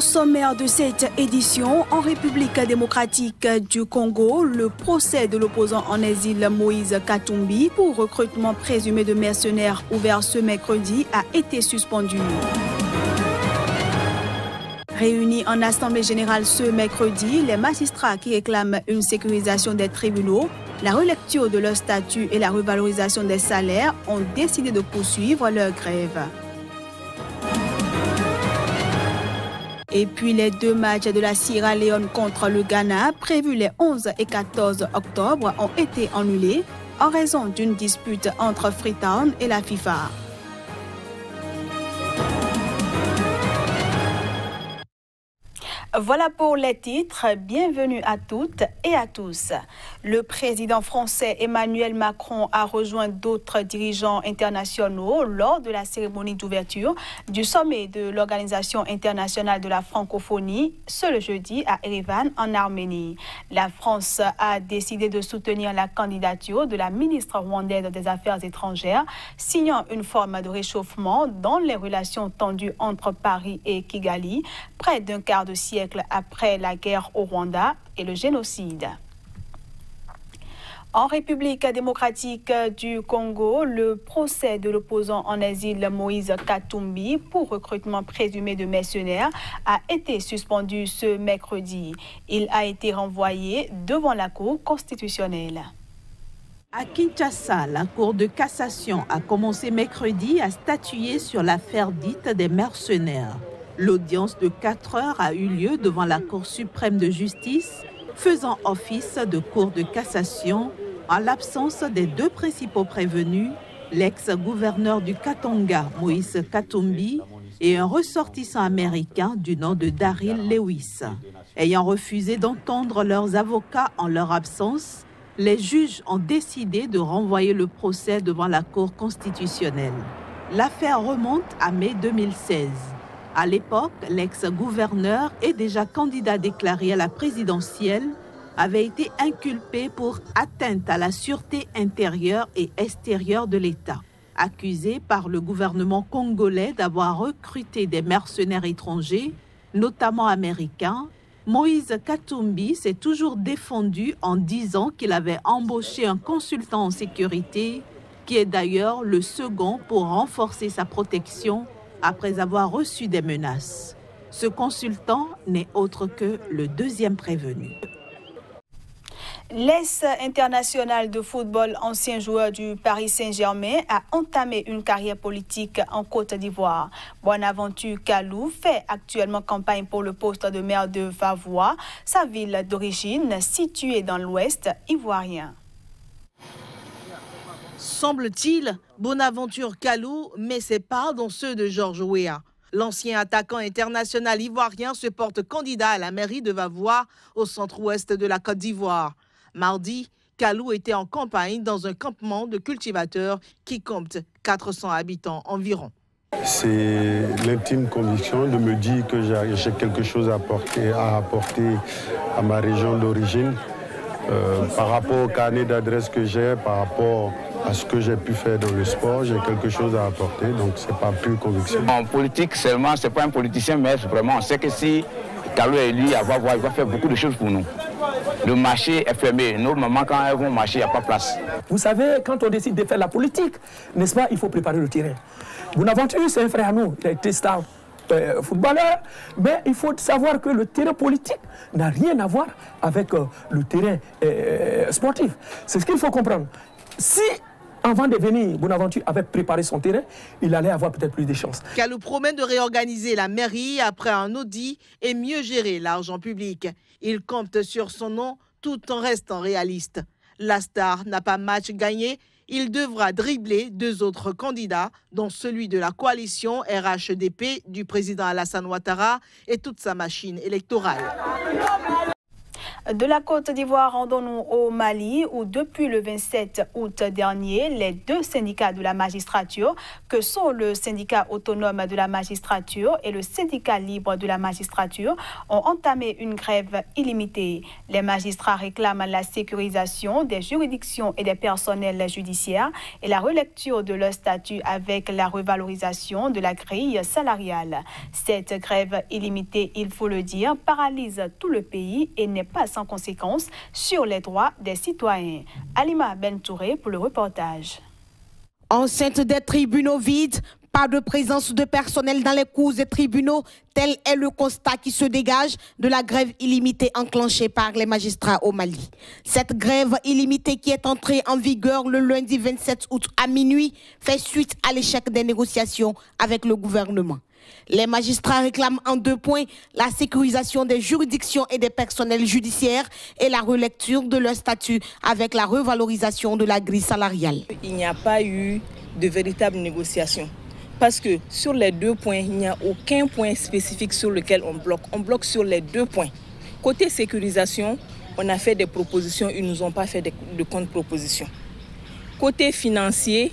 Au sommaire de cette édition, en République démocratique du Congo, le procès de l'opposant en exil Moïse Katumbi pour recrutement présumé de mercenaires ouvert ce mercredi a été suspendu. Réunis en assemblée générale ce mercredi, les magistrats qui réclament une sécurisation des tribunaux, la relecture de leur statut et la revalorisation des salaires ont décidé de poursuivre leur grève. Et puis les deux matchs de la Sierra Leone contre le Ghana, prévus les 11 et 14 octobre, ont été annulés en raison d'une dispute entre Freetown et la FIFA. Voilà pour les titres. Bienvenue à toutes et à tous. Le président français Emmanuel Macron a rejoint d'autres dirigeants internationaux lors de la cérémonie d'ouverture du sommet de l'Organisation internationale de la francophonie ce jeudi à Erevan en Arménie. La France a décidé de soutenir la candidature de la ministre rwandaise des Affaires étrangères, signant une forme de réchauffement dans les relations tendues entre Paris et Kigali, près d'un quart de siècle après la guerre au Rwanda et le génocide. En République démocratique du Congo, le procès de l'opposant en exil Moïse Katumbi pour recrutement présumé de mercenaires a été suspendu ce mercredi. Il a été renvoyé devant la Cour constitutionnelle. À Kinshasa, la Cour de cassation a commencé mercredi à statuer sur l'affaire dite des mercenaires. L'audience de 4 heures a eu lieu devant la Cour suprême de justice, faisant office de cour de cassation en l'absence des deux principaux prévenus, l'ex-gouverneur du Katanga, Moïse Katumbi, et un ressortissant américain du nom de Daryl Lewis. Ayant refusé d'entendre leurs avocats en leur absence, les juges ont décidé de renvoyer le procès devant la Cour constitutionnelle. L'affaire remonte à mai 2016. À l'époque, l'ex-gouverneur et déjà candidat déclaré à la présidentielle avait été inculpé pour atteinte à la sûreté intérieure et extérieure de l'État. Accusé par le gouvernement congolais d'avoir recruté des mercenaires étrangers, notamment américains, Moïse Katumbi s'est toujours défendu en disant qu'il avait embauché un consultant en sécurité, qui est d'ailleurs le second pour renforcer sa protection après avoir reçu des menaces. Ce consultant n'est autre que le deuxième prévenu. L'ex-international de football, ancien joueur du Paris Saint-Germain, a entamé une carrière politique en Côte d'Ivoire. Bonaventure Kalou fait actuellement campagne pour le poste de maire de Vavois, sa ville d'origine située dans l'ouest ivoirien. Semble-t-il, Bonaventure Kalou met ses pas dans ceux de Georges Weah. L'ancien attaquant international ivoirien se porte candidat à la mairie de Vavois, au centre-ouest de la Côte d'Ivoire. Mardi, Kalou était en campagne dans un campement de cultivateurs qui compte 400 habitants environ. C'est l'intime conviction de me dire que j'ai quelque chose à apporter à ma région d'origine. Par rapport au carnet d'adresse que j'ai, par rapport à ce que j'ai pu faire dans le sport, j'ai quelque chose à apporter, donc c'est pas pure conviction. En politique seulement, c'est pas un politicien, mais vraiment, on sait que si Kalou est élu, il va faire beaucoup de choses pour nous. Le marché est fermé. Nos mamans, quand elles vont marcher, il n'y a pas de place. Vous savez, quand on décide de faire la politique, n'est-ce pas, il faut préparer le terrain. Bonaventure, c'est un frère à nous, il a été star footballeur, mais il faut savoir que le terrain politique n'a rien à voir avec le terrain sportif. C'est ce qu'il faut comprendre. Si, avant de venir, Bonaventure avait préparé son terrain, il allait avoir peut-être plus de chances. Kalou promet de réorganiser la mairie après un audit et mieux gérer l'argent public. Il compte sur son nom tout en restant réaliste. La star n'a pas match gagné. Il devra dribbler 2 autres candidats, dont celui de la coalition RHDP du président Alassane Ouattara et toute sa machine électorale. De la Côte d'Ivoire, rendons-nous au Mali, où depuis le 27 août dernier, les deux syndicats de la magistrature, que sont le syndicat autonome de la magistrature et le syndicat libre de la magistrature, ont entamé une grève illimitée. Les magistrats réclament la sécurisation des juridictions et des personnels judiciaires et la relecture de leur statut avec la revalorisation de la grille salariale. Cette grève illimitée, il faut le dire, paralyse tout le pays et n'est pas sans conséquences sur les droits des citoyens. Alima Bentouré pour le reportage. Enceinte des tribunaux vides, pas de présence de personnel dans les cours et tribunaux, tel est le constat qui se dégage de la grève illimitée enclenchée par les magistrats au Mali. Cette grève illimitée qui est entrée en vigueur le lundi 27 août à minuit fait suite à l'échec des négociations avec le gouvernement. Les magistrats réclament en 2 points la sécurisation des juridictions et des personnels judiciaires et la relecture de leur statut avec la revalorisation de la grille salariale. Il n'y a pas eu de véritable négociation parce que sur les 2 points, il n'y a aucun point spécifique sur lequel on bloque. On bloque sur les 2 points. Côté sécurisation, on a fait des propositions, ils ne nous ont pas fait de contre-propositions. Côté financier,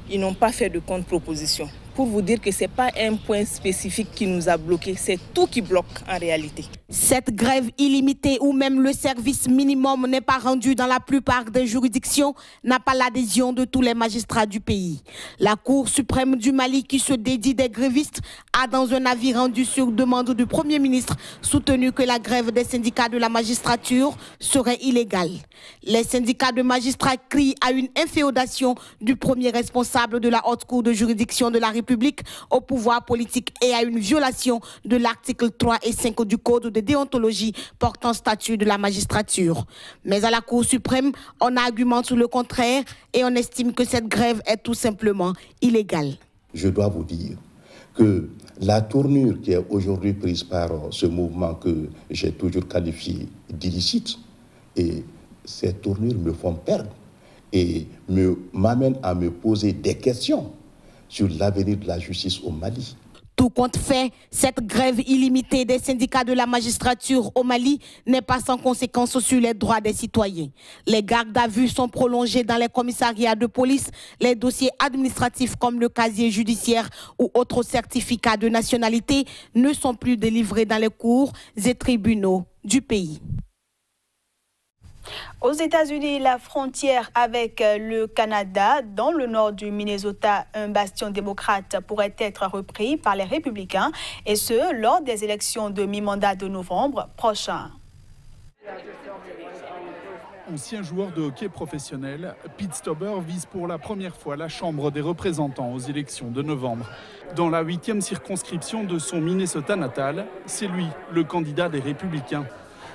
ils n'ont pas fait de contre-propositions. Pour vous dire que ce n'est pas un point spécifique qui nous a bloqués, c'est tout qui bloque en réalité. Cette grève illimitée où même le service minimum n'est pas rendu dans la plupart des juridictions n'a pas l'adhésion de tous les magistrats du pays. La Cour suprême du Mali, qui se dédie des grévistes, a dans un avis rendu sur demande du Premier ministre soutenu que la grève des syndicats de la magistrature serait illégale. Les syndicats de magistrats crient à une inféodation du premier responsable de la haute cour de juridiction de la République au pouvoir politique et à une violation de l'article 3 et 5 du Code de déontologie portant statut de la magistrature. Mais à la Cour suprême, on argumente le contraire et on estime que cette grève est tout simplement illégale. Je dois vous dire que la tournure qui est aujourd'hui prise par ce mouvement que j'ai toujours qualifié d'illicite, et ces tournures me font perdre et m'amènent à me poser des questions sur l'avenir de la justice au Mali. Tout compte fait, cette grève illimitée des syndicats de la magistrature au Mali n'est pas sans conséquence sur les droits des citoyens. Les gardes à vue sont prolongés dans les commissariats de police, les dossiers administratifs comme le casier judiciaire ou autres certificats de nationalité ne sont plus délivrés dans les cours et tribunaux du pays. Aux États-Unis, la frontière avec le Canada, dans le nord du Minnesota, un bastion démocrate pourrait être repris par les républicains, et ce, lors des élections de mi-mandat de novembre prochain. Ancien joueur de hockey professionnel, Pete Stauber vise pour la première fois la Chambre des représentants aux élections de novembre. Dans la 8e circonscription de son Minnesota natal, c'est lui, le candidat des républicains.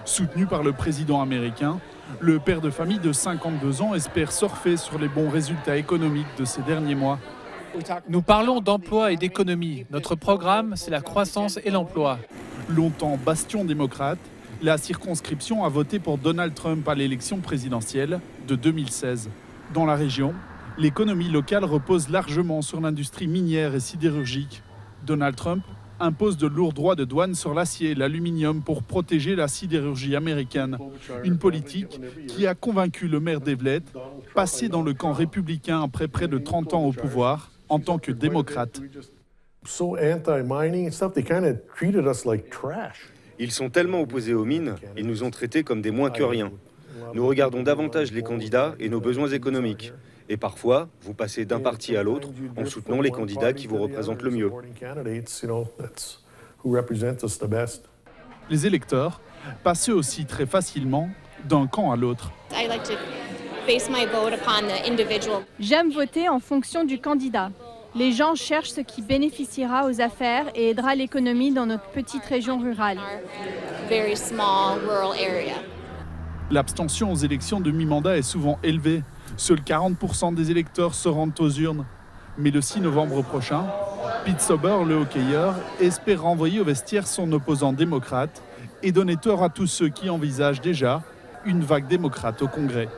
Soutenu par le président américain, le père de famille de 52 ans espère surfer sur les bons résultats économiques de ces derniers mois. Nous parlons d'emploi et d'économie. Notre programme, c'est la croissance et l'emploi. Longtemps bastion démocrate, la circonscription a voté pour Donald Trump à l'élection présidentielle de 2016. Dans la région, l'économie locale repose largement sur l'industrie minière et sidérurgique. Donald Trump impose de lourds droits de douane sur l'acier et l'aluminium pour protéger la sidérurgie américaine. Une politique qui a convaincu le maire d'Eveleth, passé dans le camp républicain après près de 30 ans au pouvoir, en tant que démocrate. Ils sont tellement opposés aux mines, ils nous ont traités comme des moins que rien. Nous regardons davantage les candidats et nos besoins économiques. Et parfois, vous passez d'un parti à l'autre en soutenant les candidats qui vous représentent le mieux. Les électeurs passent aussi très facilement d'un camp à l'autre. J'aime voter en fonction du candidat. Les gens cherchent ce qui bénéficiera aux affaires et aidera l'économie dans notre petite région rurale. L'abstention aux élections de mi-mandat est souvent élevée. Seuls 40% des électeurs se rendent aux urnes. Mais le 6 novembre prochain, Pete Stauber, le hockeyeur, espère renvoyer au vestiaire son opposant démocrate et donner tort à tous ceux qui envisagent déjà une vague démocrate au Congrès.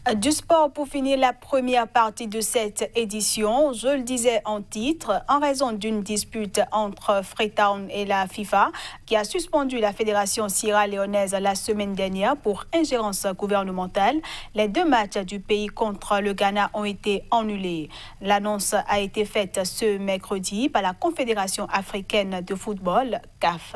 Du sport pour finir la première partie de cette édition. Je le disais en titre, en raison d'une dispute entre Freetown et la FIFA qui a suspendu la fédération sierra-léonaise la semaine dernière pour ingérence gouvernementale, les 2 matchs du pays contre le Ghana ont été annulés. L'annonce a été faite ce mercredi par la Confédération africaine de football, CAF.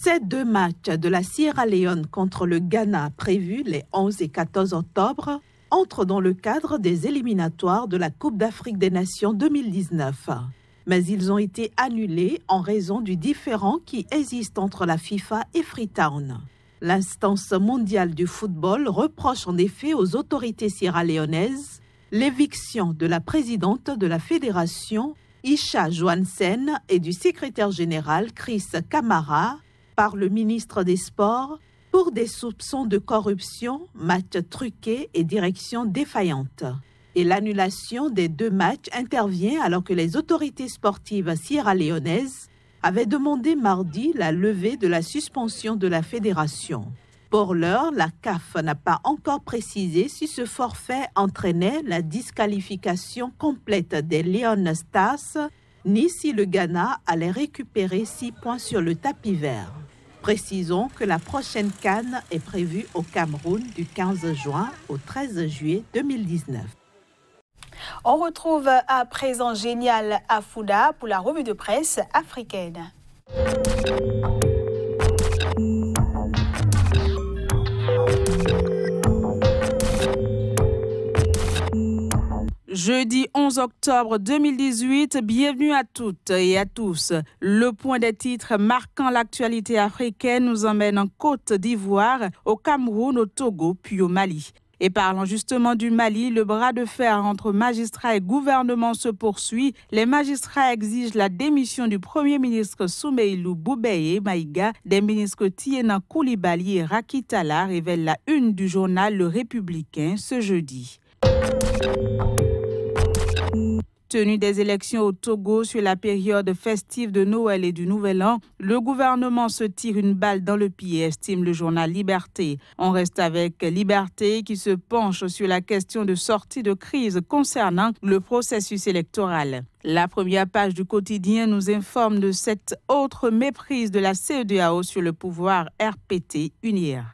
Ces 2 matchs de la Sierra Leone contre le Ghana prévus les 11 et 14 octobre entrent dans le cadre des éliminatoires de la Coupe d'Afrique des Nations 2019. Mais ils ont été annulés en raison du différend qui existe entre la FIFA et Freetown. L'instance mondiale du football reproche en effet aux autorités sierra-léonaises l'éviction de la présidente de la fédération, Isha Johansen, et du secrétaire général, Chris Kamara, par le ministre des Sports pour des soupçons de corruption, matchs truqués et direction défaillante. Et l'annulation des 2 matchs intervient alors que les autorités sportives sierra-léonaises avaient demandé mardi la levée de la suspension de la fédération. Pour l'heure, la CAF n'a pas encore précisé si ce forfait entraînait la disqualification complète des Leon Stars, ni si le Ghana allait récupérer 6 points sur le tapis vert. Précisons que la prochaine CAN est prévue au Cameroun du 15 juin au 13 juillet 2019. On retrouve à présent Génial Afouda pour la revue de presse africaine. Jeudi 11 octobre 2018, bienvenue à toutes et à tous. Le point des titres marquant l'actualité africaine nous emmène en Côte d'Ivoire, au Cameroun, au Togo, puis au Mali. Et parlant justement du Mali, le bras de fer entre magistrats et gouvernement se poursuit. Les magistrats exigent la démission du Premier ministre Soumeylou Boubeye Maïga, des ministres Tiena Koulibaly et Rakitala, révèle la une du journal Le Républicain ce jeudi. Tenue des élections au Togo sur la période festive de Noël et du Nouvel An, le gouvernement se tire une balle dans le pied, estime le journal Liberté. On reste avec Liberté qui se penche sur la question de sortie de crise concernant le processus électoral. La première page du quotidien nous informe de cette autre méprise de la CEDEAO sur le pouvoir RPT UNIR.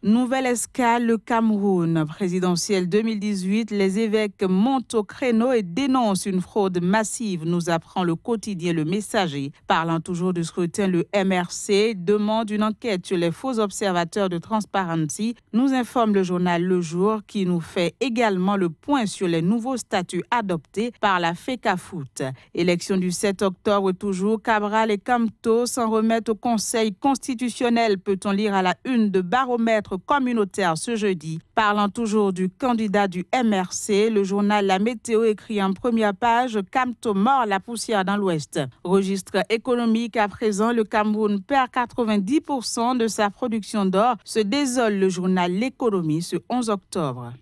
Nouvelle escale, le Cameroun. Présidentielle 2018, les évêques montent au créneau et dénoncent une fraude massive, nous apprend le quotidien Le Messager. Parlant toujours du scrutin, le MRC demande une enquête sur les faux observateurs de Transparency, nous informe le journal Le Jour qui nous fait également le point sur les nouveaux statuts adoptés par la FECAFOOT. Élection du 7 octobre toujours, Cabral et Camto s'en remettent au Conseil constitutionnel, peut-on lire à la une de Baromètre communautaire ce jeudi. Parlant toujours du candidat du MRC, le journal La Météo écrit en première page « Camto mord la poussière dans l'Ouest ». Registre économique à présent, le Cameroun perd 90% de sa production d'or, se désole le journal L'Économie ce 11 octobre.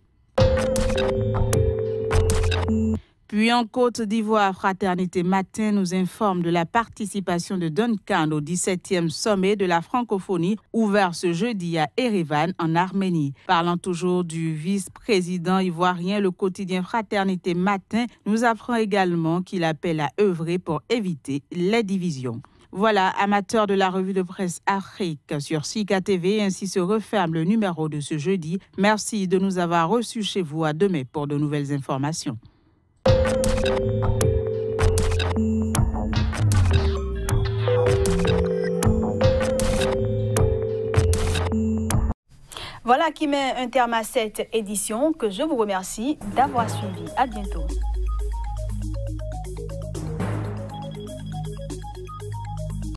Puis en Côte d'Ivoire, Fraternité Matin nous informe de la participation de Duncan au 17e sommet de la francophonie ouvert ce jeudi à Erevan en Arménie. Parlant toujours du vice-président ivoirien, le quotidien Fraternité Matin nous apprend également qu'il appelle à œuvrer pour éviter les divisions. Voilà, amateurs de la revue de presse Afrique sur Sika TV, ainsi se referme le numéro de ce jeudi. Merci de nous avoir reçus chez vous. À demain pour de nouvelles informations. Voilà qui met un terme à cette édition que je vous remercie d'avoir suivi. À bientôt.